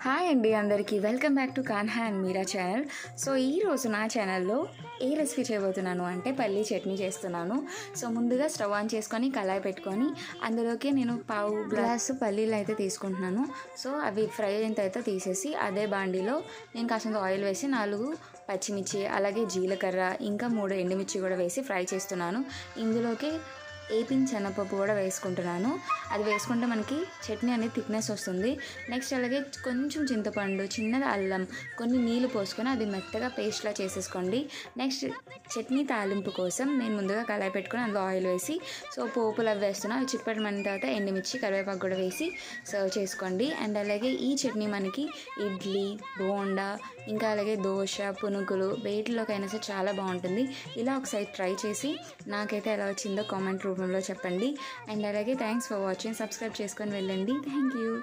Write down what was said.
Hi అండి అందరికీ welcome back to Kanha and Meera channel. So ఈరోజు నా ఛానల్లో ఏ రెసిపీ చేయబోతున్నాను అంటే పల్లీ చట్నీ చేస్తున్నాను. సో ముందుగా స్టవ్ ఆన్ చేసుకొని కళాయి పెట్టుకొని అందులోకి నేను పావు గ్లాసు పల్లీలు అయితే తీసుకుంటున్నాను. సో అవి ఫ్రై అయిన తర్వాత తీసేసి అదే బాండీలో నేను కాసింత ఆయిల్ వేసి 4 పచ్చిమిర్చి అలాగే జీలకర్ర ఇంకా 3 ఎండుమిర్చి కూడా వేసి ఫ్రై చేస్తున్నాను. ఇందులోకి ఏపిన శనగపప్పు కూడా వేసుకుంటున్నాను. అది వేసుకుంటే మనకి చట్నీ అనేది థిక్నెస్ వస్తుంది. నెక్స్ట్ అలాగే కొంచెం చింతపండు, చిన్నది అల్లం, కొన్ని నీళ్ళు పోసుకొని అది మెత్తగా పేస్ట్లా చేసేసుకోండి. నెక్స్ట్ చట్నీ తాలింపు కోసం నేను ముందుగా కళాయి పెట్టుకొని అందులో ఆయిల్ వేసి పోపులు అవి వేస్తున్నాను. అవి చిప్పటమైన తర్వాత ఎండుమిర్చి, కరివేపాకు కూడా వేసి సర్వ్ చేసుకోండి. అండ్ అలాగే ఈ చట్నీ మనకి ఇడ్లీ, బోండా, ఇంకా అలాగే దోశ, పునుగులు వేటిలోకైనా సరే చాలా బాగుంటుంది. ఇలా ఒకసారి ట్రై చేసి నాకైతే ఎలా వచ్చిందో కామెంట్ రూపంలో చెప్పండి. అండ్ అలాగే థ్యాంక్స్ ఫర్ వాచింగ్. సబ్స్క్రైబ్ చేసుకొని వెళ్ళండి. Thank you.